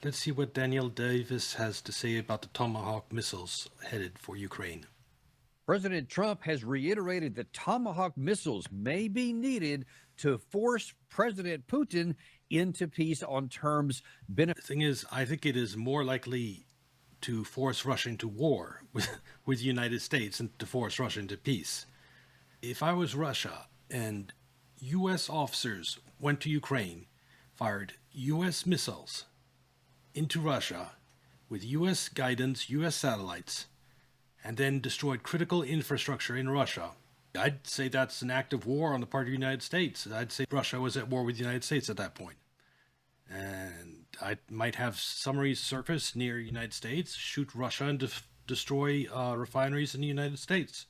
Let's see what Daniel Davis has to say about the Tomahawk missiles headed for Ukraine. President Trump has reiterated that Tomahawk missiles may be needed to force President Putin into peace on terms The thing is, I think it is more likely to force Russia into war with the United States than to force Russia into peace. If I was Russia and U.S. officers went to Ukraine, fired U.S. missiles into Russia with U.S. guidance, U.S. satellites, and then destroyed critical infrastructure in Russia, I'd say that's an act of war on the part of the United States. I'd say Russia was at war with the United States at that point. And I might have submarines surface near the United States, shoot Russia, and destroy refineries in the United States.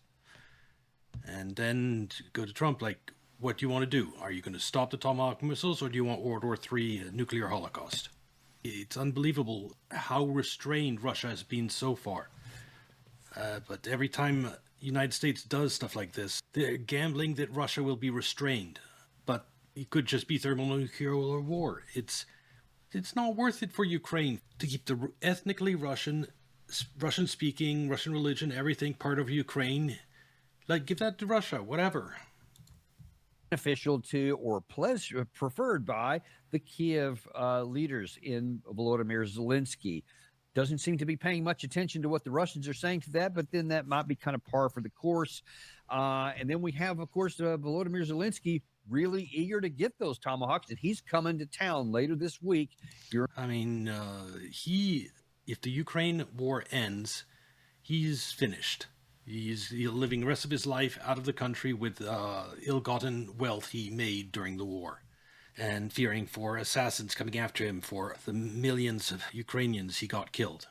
And then go to Trump, like, what do you want to do? Are you going to stop the Tomahawk missiles, or do you want World War III nuclear holocaust? It's unbelievable how restrained Russia has been so far. But every time the United States does stuff like this, they're gambling that Russia will be restrained. But it could just be thermonuclear war. It's not worth it for Ukraine to keep the ethnically Russian-speaking, Russian religion, everything part of Ukraine. Like, give that to Russia, whatever. Beneficial to or preferred by the Kiev leaders in Volodymyr Zelensky. Doesn't seem to be paying much attention to what the Russians are saying to that, but then that might be kind of par for the course. And then we have, of course, Volodymyr Zelensky really eager to get those Tomahawks, and he's coming to town later this week. If the Ukraine war ends, he's finished. He's living the rest of his life out of the country with ill-gotten wealth he made during the war, and fearing for assassins coming after him for the millions of Ukrainians he got killed.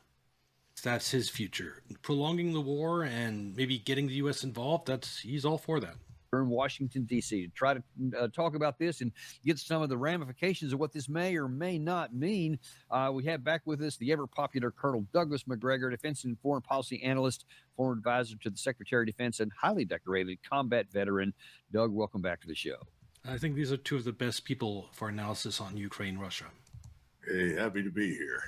That's his future. Prolonging the war and maybe getting the U.S. involved, he's all for that. In Washington, D.C. to try to talk about this and get some of the ramifications of what this may or may not mean. We have back with us the ever-popular Colonel Douglas Macgregor, defense and foreign policy analyst, former advisor to the Secretary of Defense, and highly decorated combat veteran. Doug, welcome back to the show. I think these are two of the best people for analysis on Ukraine, Russia. Hey, happy to be here.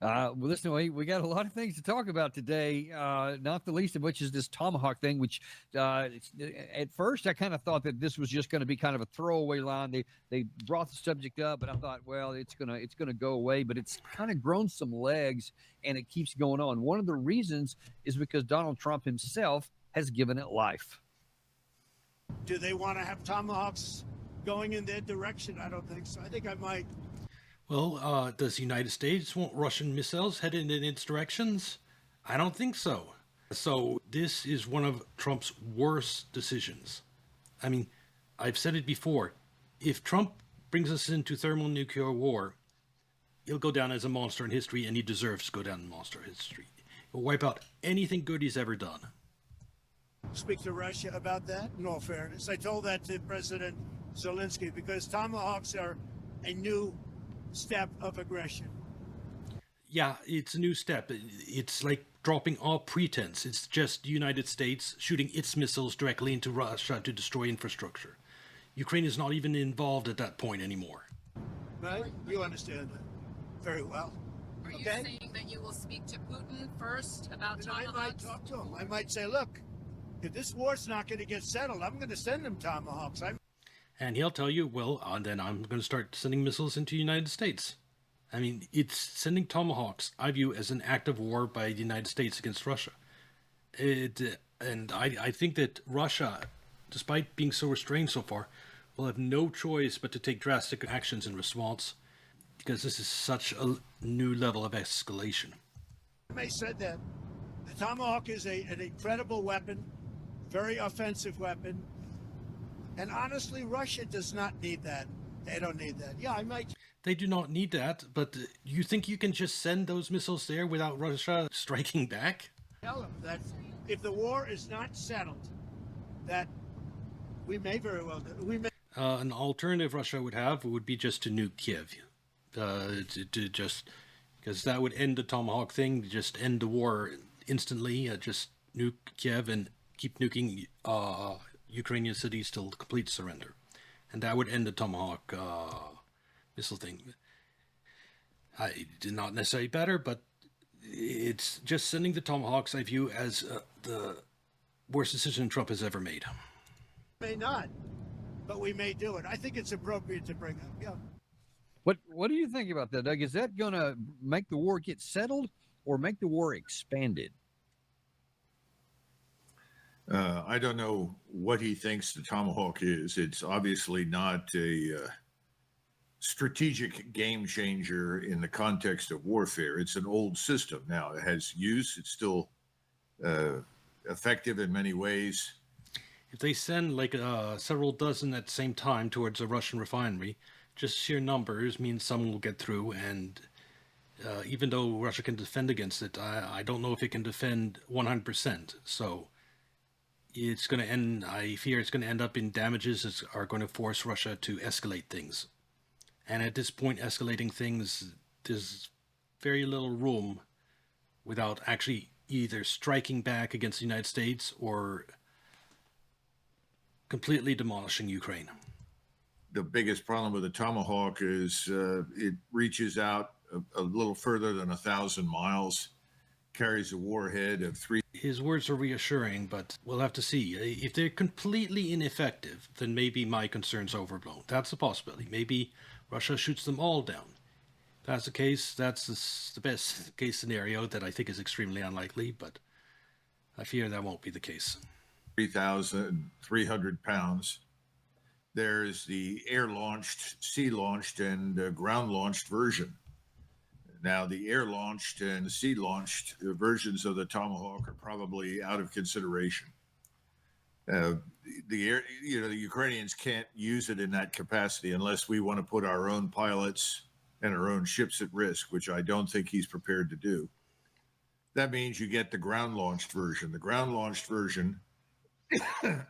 Well, listen, we got a lot of things to talk about today, not the least of which is this Tomahawk thing, which at first I kind of thought that this was just going to be kind of a throwaway line. They brought the subject up, but I thought, well, it's gonna go away. But it's kind of grown some legs, and it keeps going on. One of the reasons is because Donald Trump himself has given it life. Do they want to have Tomahawks going in their direction? I don't think so. I think I might. Well, does the United States want Russian missiles headed in its directions? I don't think so. So this is one of Trump's worst decisions. I mean, I've said it before. If Trump brings us into thermonuclear war, he'll go down as a monster in history, and he deserves to go down in monster history. He'll wipe out anything good he's ever done. Speak to Russia about that, in all fairness. I told that to President Zelensky because Tomahawks are a new step of aggression. Yeah, it's a new step. It's like dropping all pretense. It's just the United States shooting its missiles directly into Russia to destroy infrastructure. Ukraine is not even involved at that point anymore. Right? You understand that very well. Are you saying that you will speak to Putin first about Tomahawks? I might talk to him. I might say, look, if this war's not going to get settled, I'm going to send him Tomahawks. And he'll tell you, well, then I'm going to start sending missiles into the United States. I mean, it's sending Tomahawks, I view, as an act of war by the United States against Russia. And I think that Russia, despite being so restrained so far, will have no choice but to take drastic actions in response, because this is such a new level of escalation. I may said that the Tomahawk is an incredible weapon, very offensive weapon. And honestly, Russia does not need that. They don't need that. Yeah, I might. They do not need that, but you think you can just send those missiles there without Russia striking back? Tell them that if the war is not settled, that we may very well do. An alternative Russia would be just to nuke Kiev. Because that would end the Tomahawk thing, just end the war instantly, just nuke Kiev and keep nuking Ukrainian cities till complete surrender. And that would end the Tomahawk missile thing. Not necessarily better, but it's just sending the Tomahawks I view as the worst decision Trump has ever made. May not, but we may do it. I think it's appropriate to bring up. Yeah. What do you think about that, Doug? Is that going to make the war get settled or make the war expanded? I don't know what he thinks the Tomahawk is. It's obviously not a strategic game changer in the context of warfare. It's an old system now. It has use. It's still effective in many ways. If they send like several dozen at the same time towards a Russian refinery, just sheer numbers means some will get through. And even though Russia can defend against it, I don't know if it can defend 100%. So it's going to end, I fear it's going to end up in damages that are going to force Russia to escalate things. And at this point, escalating things, there's very little room without actually either striking back against the United States or completely demolishing Ukraine. The biggest problem with the Tomahawk is it reaches out a little further than 1,000 miles, carries a warhead of 3. His words are reassuring, but we'll have to see. If they're completely ineffective, then maybe my concern's overblown. That's a possibility. Maybe Russia shoots them all down. If that's the case, that's the best case scenario that I think is extremely unlikely, but I fear that won't be the case. 3,300 pounds. There's the air-launched, sea-launched, and ground-launched version. Now, the air-launched and sea-launched versions of the Tomahawk are probably out of consideration. The Ukrainians can't use it in that capacity unless we want to put our own pilots and our own ships at risk, which I don't think he's prepared to do. That means you get the ground-launched version. The ground-launched version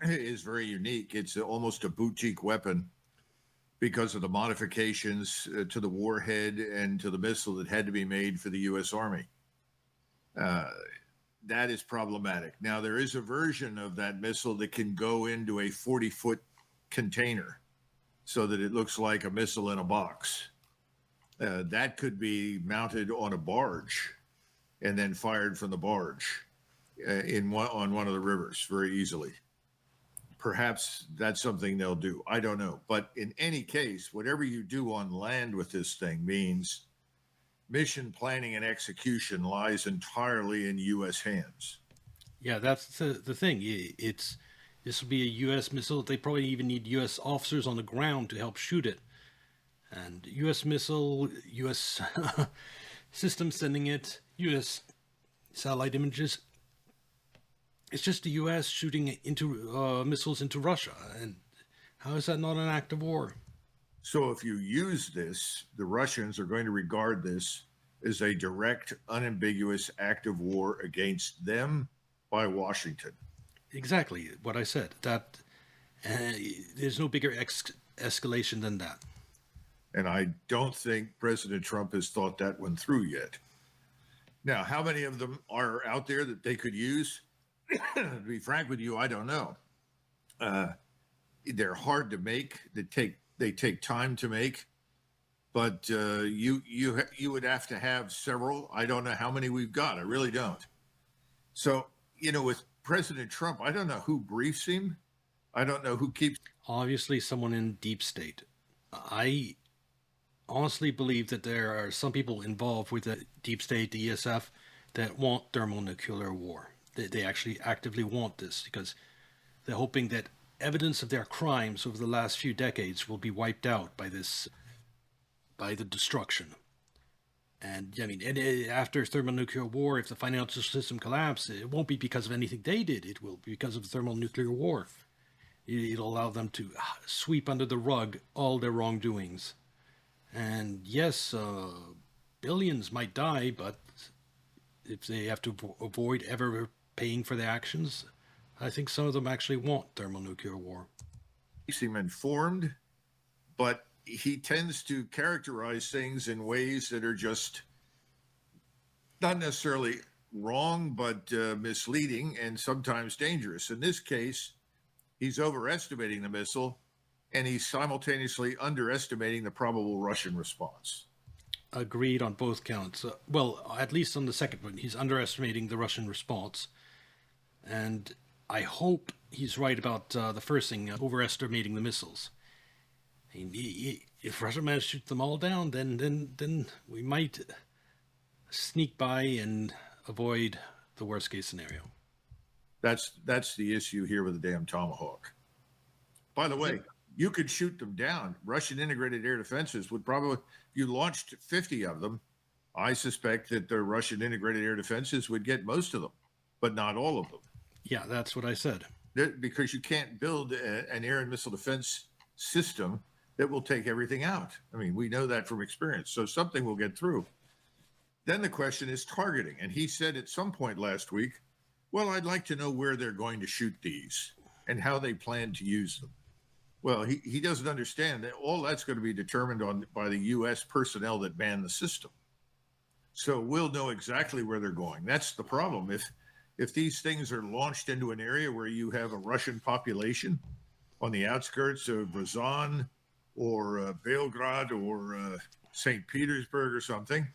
is very unique. It's almost a boutique weapon because of the modifications to the warhead and to the missile that had to be made for the U.S. Army. That is problematic. Now, there is a version of that missile that can go into a 40-foot container so that it looks like a missile in a box. That could be mounted on a barge and then fired from the barge on one of the rivers very easily. Perhaps that's something they'll do. I don't know. But in any case, whatever you do on land with this thing means mission planning and execution lies entirely in U.S. hands. Yeah, that's the thing. This will be a U.S. missile. They probably even need U.S. officers on the ground to help shoot it. And U.S. missile, U.S. system sending it, U.S. satellite images. It's just the U.S. shooting into missiles into Russia. And how is that not an act of war? So if you use this, the Russians are going to regard this as a direct, unambiguous act of war against them by Washington. Exactly what I said. That there's no bigger escalation than that. And I don't think President Trump has thought that one through yet. Now, how many of them are out there that they could use? To be frank with you, I don't know. They're hard to make. They take time to make, but you would have to have several. I don't know how many we've got. I really don't. So, with President Trump, I don't know who briefs him. I don't know who keeps. Obviously, someone in deep state. I honestly believe that there are some people involved with the deep state, the ESF, that want thermonuclear war. They actually actively want this because they're hoping that evidence of their crimes over the last few decades will be wiped out by the destruction. And I mean, after thermonuclear war, if the financial system collapses, it won't be because of anything they did. It will be because of thermonuclear war. It'll allow them to sweep under the rug all their wrongdoings. And yes, billions might die, but if they have to avoid ever paying for their actions, I think some of them actually want thermonuclear war. He seems informed, but he tends to characterize things in ways that are just not necessarily wrong, but misleading and sometimes dangerous. In this case, he's overestimating the missile, and he's simultaneously underestimating the probable Russian response. agreed on both counts. Well, at least on the second one, he's underestimating the Russian response, and I hope he's right about the first thing, overestimating the missiles. If Russia managed to shoot them all down, then we might sneak by and avoid the worst case scenario. That's the issue here with the damn Tomahawk. By the way, you could shoot them down. Russian integrated air defenses would probably, if you launched 50 of them, I suspect that the Russian integrated air defenses would get most of them, but not all of them. Yeah, that's what I said. Because you can't build an air and missile defense system that will take everything out. I mean, we know that from experience. So something will get through. Then the question is targeting. And he said at some point last week, well, I'd like to know where they're going to shoot these and how they plan to use them. Well, he doesn't understand that all that's going to be determined by the U.S. personnel that man the system. So we'll know exactly where they're going. That's the problem. If these things are launched into an area where you have a Russian population on the outskirts of Razan or Belgrade or St. Petersburg or something,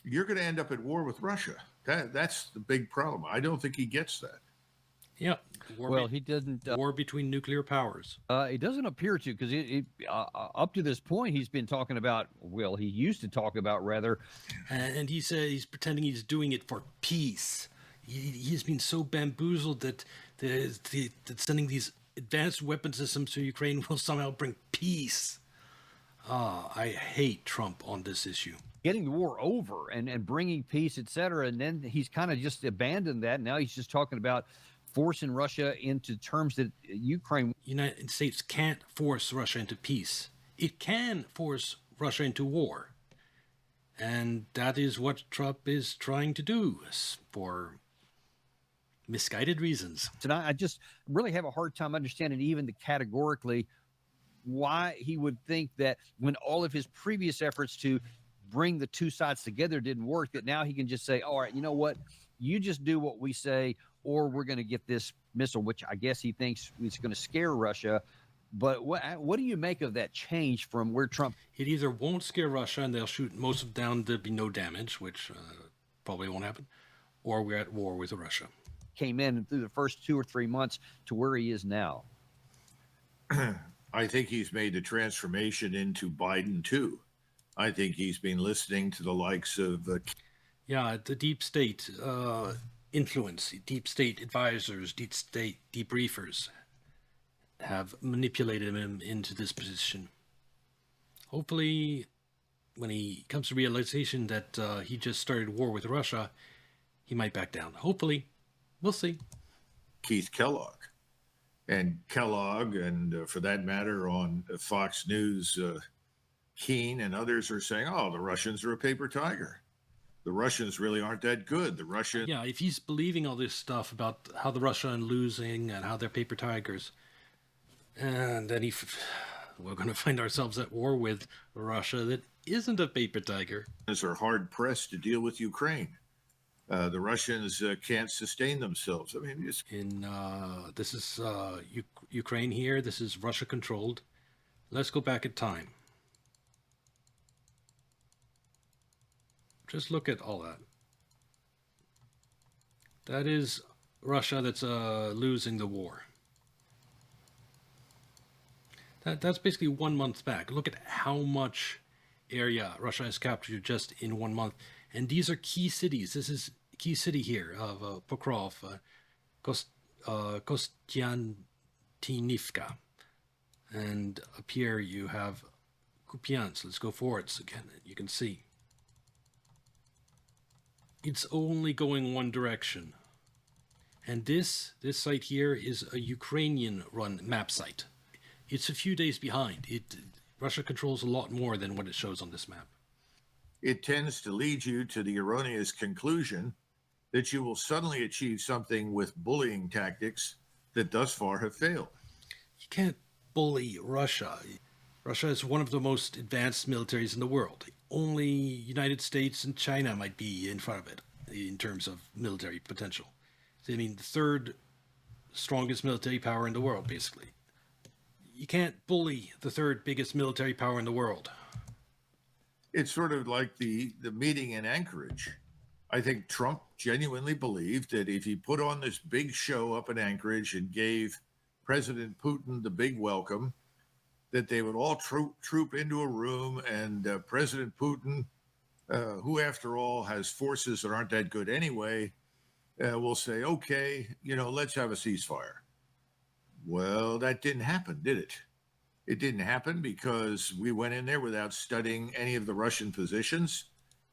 you're going to end up at war with Russia. That's the big problem. I don't think he gets that. Yeah. He didn't. War between nuclear powers. It doesn't appear to, because up to this point, he's been talking about, well, he used to talk about rather. And he said he's pretending he's doing it for peace. He's been so bamboozled that sending these advanced weapon systems to Ukraine will somehow bring peace. I hate Trump on this issue. Getting the war over and bringing peace, et cetera. And then he's kind of just abandoned that. Now he's just talking about forcing Russia into terms that Ukraine. United States can't force Russia into peace. It can force Russia into war. And that is what Trump is trying to do for misguided reasons. And I just really have a hard time understanding even categorically why he would think that when all of his previous efforts to bring the two sides together didn't work, that now he can just say, all right, you know what? You just do what we say, or we're going to get this missile, which I guess he thinks is going to scare Russia. But what do you make of that change from where Trump? It either won't scare Russia and they'll shoot most of them down, there'll be no damage, which probably won't happen, or we're at war with Russia. Came in through the first 2 or 3 months to where he is now. I think he's made the transformation into Biden too. I think he's been listening to the likes of the deep state influence, deep state advisors, deep state debriefers have manipulated him into this position. Hopefully, when he comes to realization that he just started war with Russia, he might back down. Hopefully. We'll see. Keith Kellogg. And Kellogg, and for that matter, on Fox News, Keane and others are saying, oh, the Russians are a paper tiger. The Russians really aren't that good. The Russians... Yeah, if he's believing all this stuff about how the Russia are losing and how they're paper tigers, and then we're going to find ourselves at war with Russia that isn't a paper tiger. Are hard-pressed to deal with Ukraine. The Russians can't sustain themselves. I mean, this is Ukraine here. This is Russia controlled. Let's go back in time. Just look at all that. That is Russia that's losing the war. That's basically 1 month back. Look at how much area Russia has captured just in 1 month. And these are key cities. This is key city here of Pokrov, Kostiantynivka. And up here you have Kupiansk. Let's go forwards again. You can see. It's only going one direction. And this site here is a Ukrainian-run map site. It's a few days behind. Russia controls a lot more than what it shows on this map. It tends to lead you to the erroneous conclusion that you will suddenly achieve something with bullying tactics that thus far have failed. You can't bully Russia. Russia is one of the most advanced militaries in the world. Only United States and China might be in front of it in terms of military potential. I mean, the third strongest military power in the world, basically. You can't bully the third biggest military power in the world. It's sort of like the meeting in Anchorage. I think Trump genuinely believed that if he put on this big show up in Anchorage and gave President Putin the big welcome, that they would all troop into a room, and President Putin, who after all has forces that aren't that good anyway, will say, okay, let's have a ceasefire. Well, that didn't happen, did it? It didn't happen because we went in there without studying any of the Russian positions.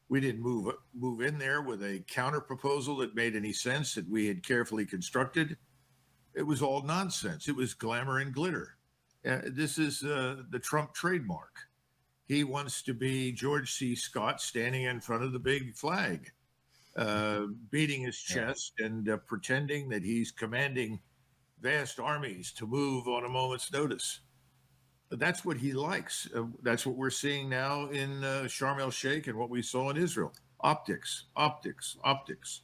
We didn't move in there with a counter proposal that made any sense, that we had carefully constructed. It was all nonsense. It was glamour and glitter. This is the Trump trademark. He wants to be George C. Scott standing in front of the big flag, beating his chest and pretending that he's commanding vast armies to move on a moment's notice. That's what he likes. That's what we're seeing now in Sharm el Sheikh and what we saw in Israel. Optics, optics, optics.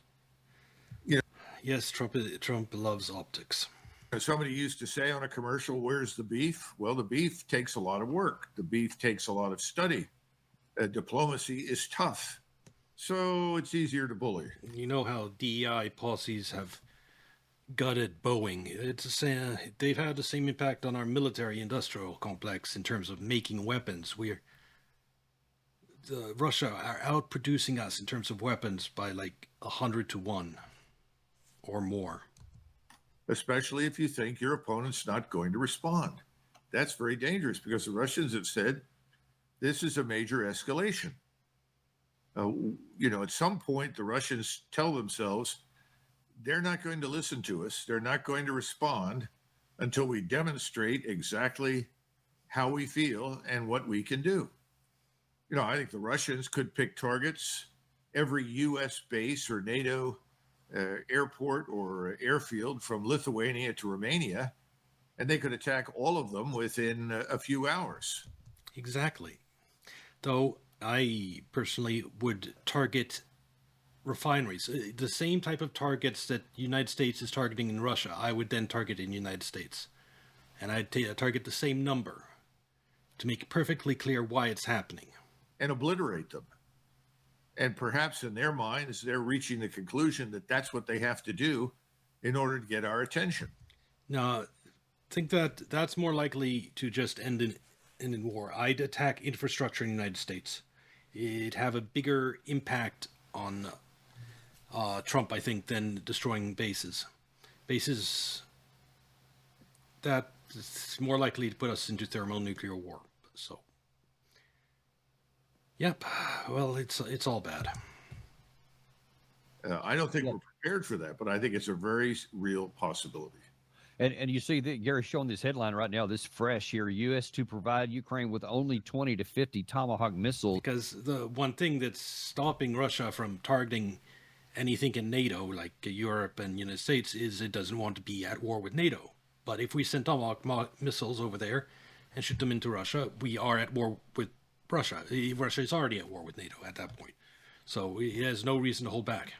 Yes, Trump loves optics. Somebody used to say on a commercial, where's the beef? Well, the beef takes a lot of work. The beef takes a lot of study. Diplomacy is tough. So it's easier to bully. You know how DEI policies have gutted Boeing. They've had the same impact on our military-industrial complex in terms of making weapons. Russia are outproducing us in terms of weapons by like 100 to 1 or more. Especially if you think your opponent's not going to respond. That's very dangerous because the Russians have said this is a major escalation. At some point, the Russians tell themselves they're not going to listen to us. They're not going to respond until we demonstrate exactly how we feel and what we can do. I think the Russians could pick targets. Every U.S. base or NATO airport or airfield from Lithuania to Romania, and they could attack all of them within a few hours. Exactly. Though I personally would target refineries, the same type of targets that the United States is targeting in Russia, I would then target in the United States. And I'd target the same number to make it perfectly clear why it's happening. And obliterate them. And perhaps in their minds, they're reaching the conclusion that that's what they have to do in order to get our attention. Now, I think that's more likely to just end in war. I'd attack infrastructure in the United States. It'd have a bigger impact on Trump, I think, than destroying bases. Bases that's more likely to put us into thermonuclear war. So, yep. Well, it's all bad. I don't think we're prepared for that, but I think it's a very real possibility. And you see that Gary's showing this headline right now, this fresh here, U.S. to provide Ukraine with only 20 to 50 Tomahawk missiles. Because the one thing that's stopping Russia from targeting anything in NATO, like Europe and United States, is it doesn't want to be at war with NATO. But if we send Tomahawk missiles over there and shoot them into Russia, we are at war with Russia. Russia is already at war with NATO at that point. So it has no reason to hold back.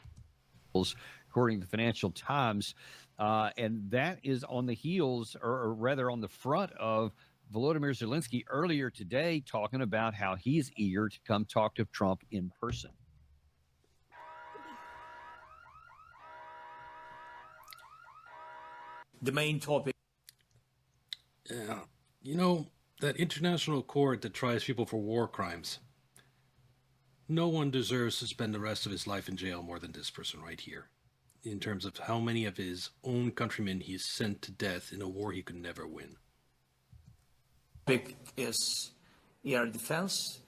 According to the Financial Times, and that is on the heels, or rather on the front of Volodymyr Zelensky earlier today talking about how he's eager to come talk to Trump in person. The main topic. Yeah, that international court that tries people for war crimes. No one deserves to spend the rest of his life in jail more than this person right here, in terms of how many of his own countrymen he's sent to death in a war he could never win. Topic is air defense,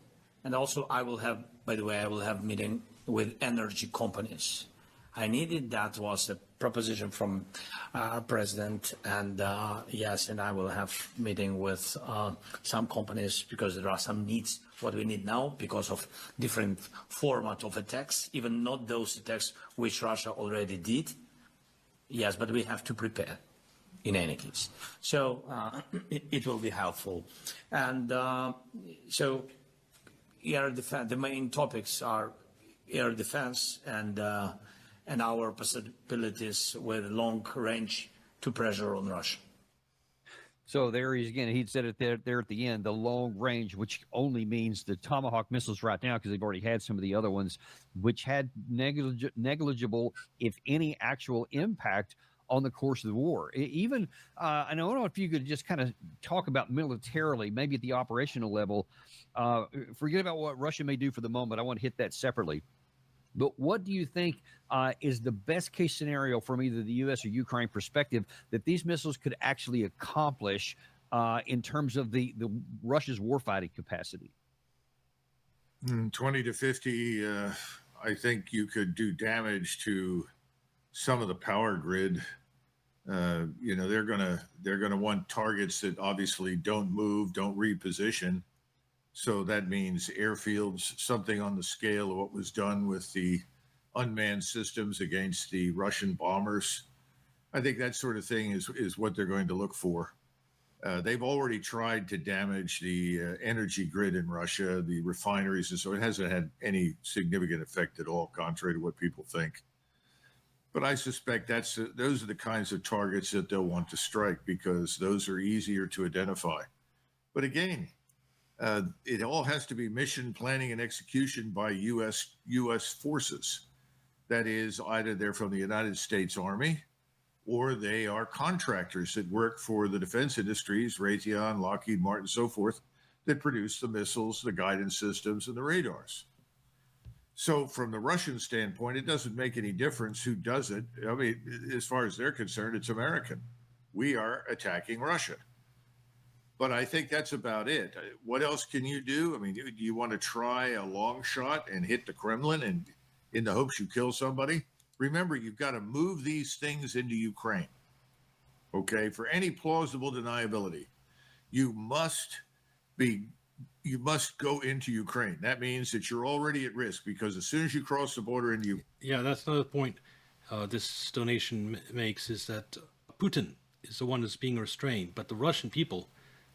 and also I will have meeting with energy companies. I needed, that was a proposition from President, and yes, and I will have meeting with some companies because there are some needs, what we need now, because of different format of attacks, even not those attacks which Russia already did. Yes, but we have to prepare in any case. So it will be helpful. And so air defense, the main topics are air defense and our possibilities with long range to pressure on Russia. So there he's again. He said it there at the end, the long range, which only means the Tomahawk missiles right now, because they've already had some of the other ones, which had negligible, if any, actual impact on the course of the war. Even I don't know if you could just kind of talk about militarily, maybe at the operational level. Forget about what Russia may do for the moment. I want to hit that separately. But what do you think is the best case scenario from either the U.S. or Ukraine perspective that these missiles could actually accomplish in terms of the Russia's warfighting capacity? 20 to 50, I think you could do damage to some of the power grid. They're gonna want targets that obviously don't move, don't reposition. So that means airfields, something on the scale of what was done with the unmanned systems against the Russian bombers. I think that sort of thing is what they're going to look for. They've already tried to damage the energy grid in Russia, the refineries, and so it hasn't had any significant effect at all, contrary to what people think. But I suspect those are the kinds of targets that they'll want to strike, because those are easier to identify. But again, it all has to be mission planning and execution by U.S. forces. That is, either they're from the United States Army, or they are contractors that work for the defense industries, Raytheon, Lockheed Martin, so forth, that produce the missiles, the guidance systems, and the radars. So from the Russian standpoint, it doesn't make any difference who does it. I mean, as far as they're concerned, it's American. We are attacking Russia. But I think that's about it. What else can you do? I mean, do you want to try a long shot and hit the Kremlin and in the hopes you kill somebody? Remember, you've got to move these things into Ukraine. Okay, for any plausible deniability, you must go into Ukraine. That means that you're already at risk, because as soon as you cross the border into Yeah, that's another point this donation makes, is that Putin is the one that's being restrained, but the Russian people,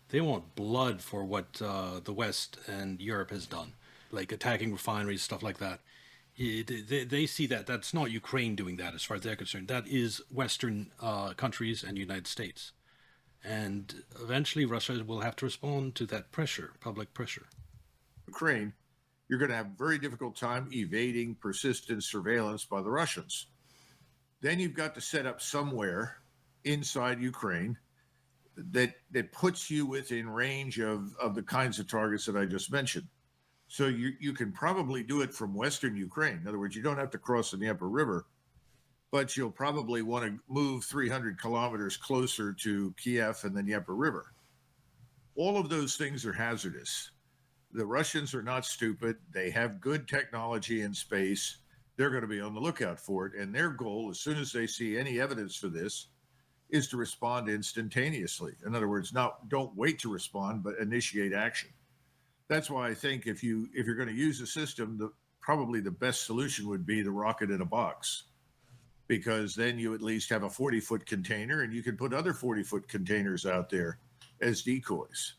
they want blood for what the West and Europe has done, like attacking refineries, stuff like that. They see that that's not Ukraine doing that, as far as they're concerned. That is Western countries and the United States. And eventually Russia will have to respond to that pressure, public pressure. Ukraine, you're going to have a very difficult time evading persistent surveillance by the Russians. Then you've got to set up somewhere inside Ukraine that puts you within range of the kinds of targets that I just mentioned. So you can probably do it from Western Ukraine. In other words, you don't have to cross the Dnieper River, but you'll probably want to move 300 kilometers closer to Kiev and the Dnieper River. All of those things are hazardous. The Russians are not stupid. They have good technology in space. They're going to be on the lookout for it. And their goal, as soon as they see any evidence for this, is to respond instantaneously. In other words, don't wait to respond, but initiate action. That's why I think if you're going to use a system, probably the best solution would be the rocket in a box, because then you at least have a 40-foot container, and you can put other 40-foot containers out there as decoys.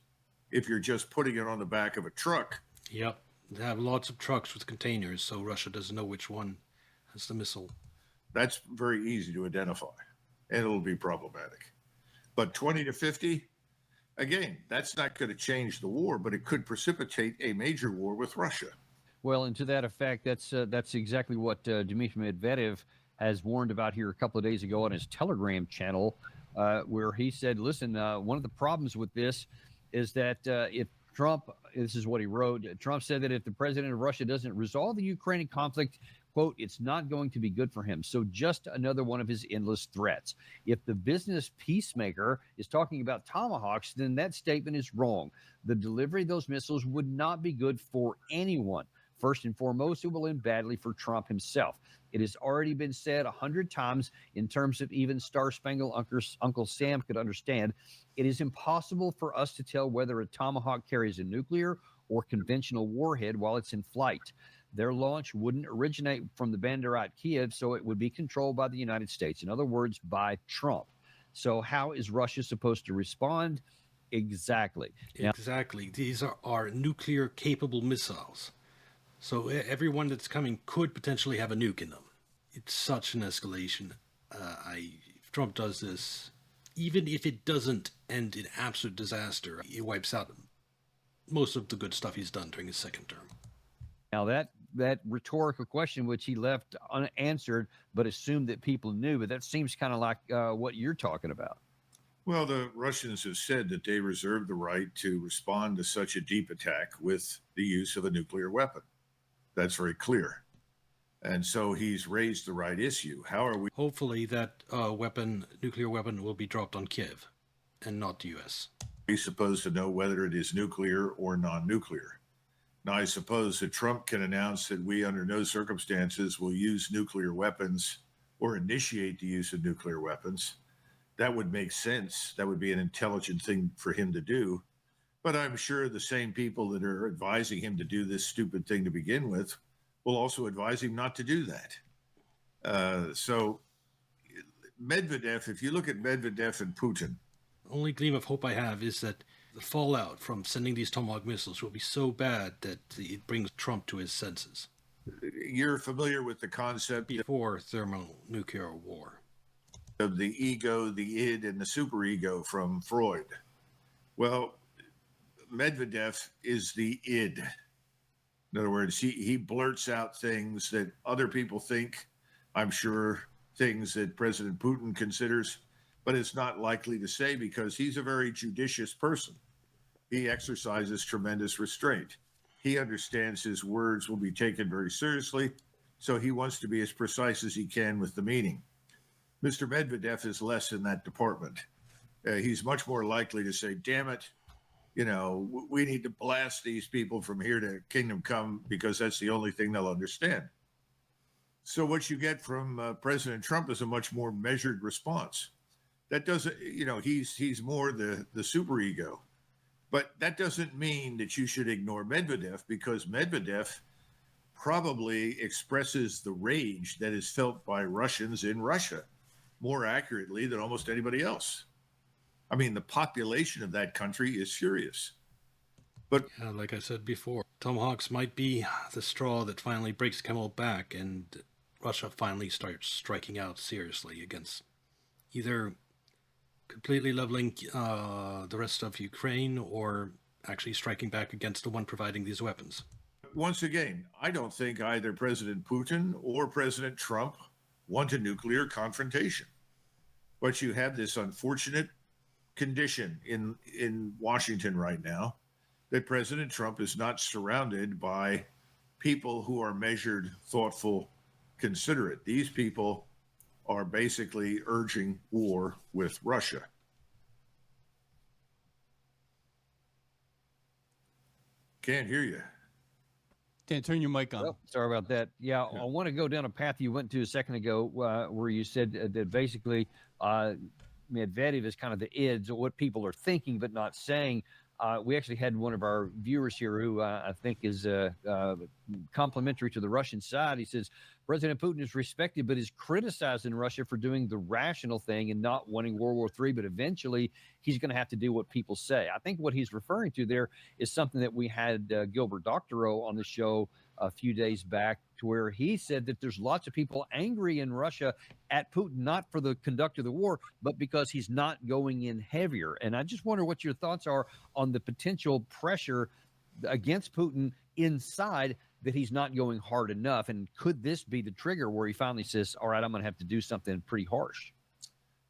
If you're just putting it on the back of a truck. Yep. They have lots of trucks with containers, so Russia doesn't know which one has the missile. That's very easy to identify, and it'll be problematic. But 20 to 50, again, that's not going to change the war, but it could precipitate a major war with Russia. Well, and to that effect, that's exactly what Dmitry Medvedev has warned about here a couple of days ago on his Telegram channel, where he said, listen, one of the problems with this is that if Trump, this is what he wrote, Trump said that if the president of Russia doesn't resolve the Ukrainian conflict, quote, it's not going to be good for him. So just another one of his endless threats. If the business peacemaker is talking about tomahawks, then that statement is wrong. The delivery of those missiles would not be good for anyone. First and foremost, it will end badly for Trump himself. It has already been said 100 times in terms of even Star-Spangled Uncle Sam could understand. It is impossible for us to tell whether a tomahawk carries a nuclear or conventional warhead while it's in flight. Their launch wouldn't originate from the Banderat Kiev, so it would be controlled by the United States. In other words, by Trump. So how is Russia supposed to respond? Exactly. Exactly. These are nuclear-capable missiles. So everyone that's coming could potentially have a nuke in them. It's such an escalation. If Trump does this, even if it doesn't end in absolute disaster, it wipes out most of the good stuff he's done during his second term. Now that rhetorical question, which he left unanswered, but assumed that people knew, but that seems kind of like what you're talking about. Well, the Russians have said that they reserve the right to respond to such a deep attack with the use of a nuclear weapon. That's very clear. And so he's raised the right issue. How are we Hopefully that nuclear weapon, will be dropped on Kiev and not the U.S. supposed to know whether it is nuclear or non-nuclear? Now, I suppose that Trump can announce that we, under no circumstances, will use nuclear weapons or initiate the use of nuclear weapons. That would make sense. That would be an intelligent thing for him to do. But I'm sure the same people that are advising him to do this stupid thing to begin with will also advise him not to do that. So Medvedev, if you look at Medvedev and Putin, Only gleam of hope I have is that the fallout from sending these Tomahawk missiles will be so bad that it brings Trump to his senses. you're familiar with the concept Before thermonuclear war. of the ego, the id, and the superego from Freud. Well, Medvedev is the id. In other words, he blurts out things that other people think, I'm sure, things that President Putin considers, but it's not likely to say because he's a very judicious person. He exercises tremendous restraint. He understands his words will be taken very seriously, so he wants to be as precise as he can with the meaning. Mr. Medvedev is less in that department. He's much more likely to say, damn it, we need to blast these people from here to kingdom come because that's the only thing they'll understand. So what you get from President Trump is a much more measured response. That doesn't, he's more the superego. But that doesn't mean that you should ignore Medvedev because Medvedev probably expresses the rage that is felt by Russians in Russia more accurately than almost anybody else. I mean, the population of that country is furious. But like I said before, Tomahawks might be the straw that finally breaks the camel back, and Russia finally starts striking out seriously against either completely leveling the rest of Ukraine or actually striking back against the one providing these weapons. once again, I don't think either President Putin or President Trump want a nuclear confrontation. But you have this unfortunate condition in Washington right now that President Trump is not surrounded by people who are measured, thoughtful, considerate. These people are basically urging war with Russia. Can't hear you. Dan, turn your mic on. Well, sorry about that. Yeah, I want to go down a path you went to a second ago where you said that basically Medvedev is kind of the ids or what people are thinking but not saying. We actually had one of our viewers here who I think is complimentary to the Russian side. He says, President Putin is respected, but is criticized in Russia for doing the rational thing and not wanting World War III. But eventually, he's going to have to do what people say. I think what he's referring to there is something that we had Gilbert Doctorow on the show a few days back, to where he said that there's lots of people angry in Russia at Putin, not for the conduct of the war, but because he's not going in heavier. And I just wonder what your thoughts are on the potential pressure against Putin inside, that he's not going hard enough. And could this be the trigger where he finally says, all right, I'm going to have to do something pretty harsh?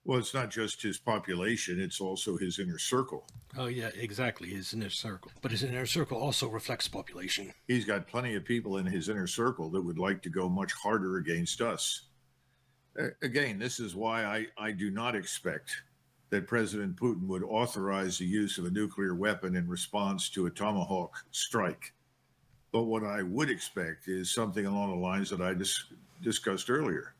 Well, it's not just his population, it's also his inner circle. Oh, yeah, exactly, his inner circle. But his inner circle also reflects population. He's got plenty of people in his inner circle that would like to go much harder against us. Again, this is why I do not expect that President Putin would authorize the use of a nuclear weapon in response to a Tomahawk strike. But what I would expect is something along the lines that I discussed earlier.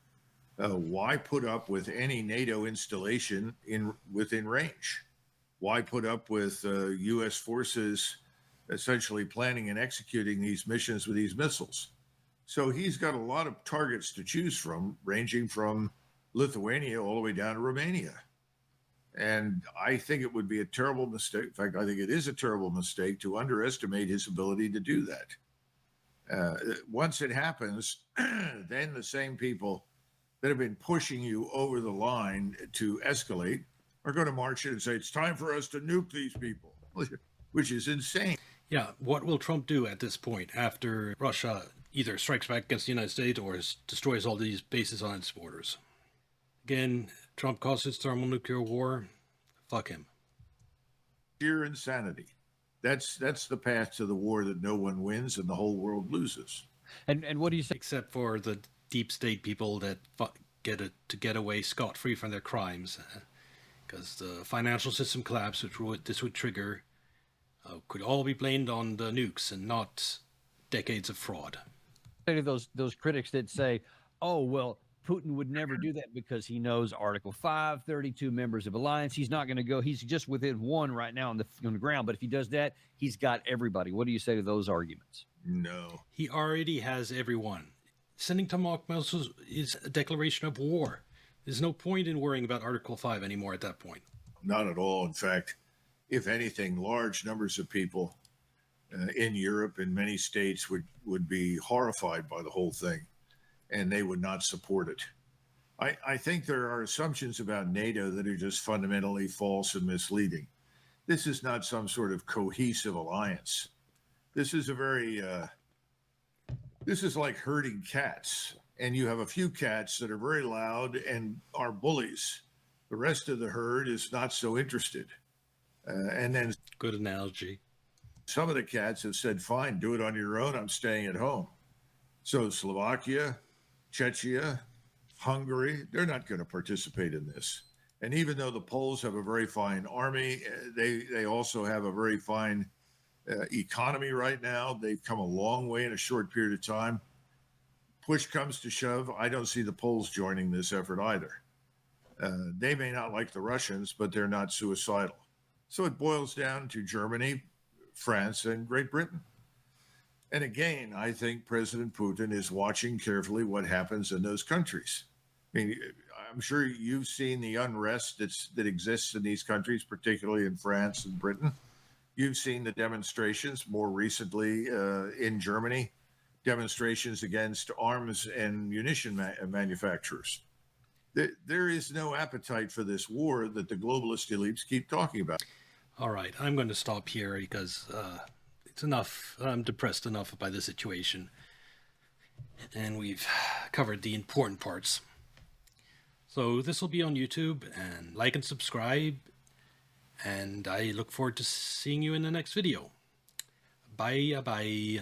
Why put up with any NATO installation within range? Why put up with U.S. forces essentially planning and executing these missions with these missiles? So he's got a lot of targets to choose from, ranging from Lithuania all the way down to Romania. And I think it would be a terrible mistake. In fact, I think it is a terrible mistake to underestimate his ability to do that. Once it happens, then the same people that have been pushing you over the line to escalate are going to march in and say, it's time for us to nuke these people, which is insane. Yeah, what will Trump do at this point after Russia either strikes back against the United States or destroys all these bases on its borders? Again, Trump calls his thermonuclear war. Fuck him. Sheer insanity. That's the path to the war that no one wins and the whole world loses. And what do you say? Except for the deep state people that get away scot-free from their crimes, because the financial system collapse, which this would trigger, could all be blamed on the nukes and not decades of fraud. Say to those critics that say, "Oh well, Putin would never do that because he knows Article 5, 32 members of alliance. He's not going to go. He's just within one right now on the ground. But if he does that, he's got everybody." What do you say to those arguments? No. He already has everyone. Sending tomahawk missiles is a declaration of war. There's no point in worrying about Article 5 anymore at that point. Not at all. In fact, if anything, large numbers of people in Europe and many states would be horrified by the whole thing, and they would not support it. I think there are assumptions about NATO that are just fundamentally false and misleading. This is not some sort of cohesive alliance. This is this is like herding cats, and you have a few cats that are very loud and are bullies. The rest of the herd is not so interested. And then Good analogy. some of the cats have said, fine, do it on your own. I'm staying at home. So Slovakia, Czechia, Hungary, they're not going to participate in this. And even though the Poles have a very fine army, they also have a very fine economy right now. They've come a long way in a short period of time. Push comes to shove, I don't see the Poles joining this effort either. They may not like the Russians, but they're not suicidal. So it boils down to Germany, France, and Great Britain. And again, I think President Putin is watching carefully what happens in those countries. I mean, I'm sure you've seen the unrest that exists in these countries, particularly in France and Britain. You've seen the demonstrations more recently in Germany, demonstrations against arms and munition manufacturers. There is no appetite for this war that the globalist elites keep talking about. All right, I'm going to stop here because it's enough. I'm depressed enough by the situation. And we've covered the important parts. So this will be on YouTube, and like and subscribe. And I look forward to seeing you in the next video. Bye-bye.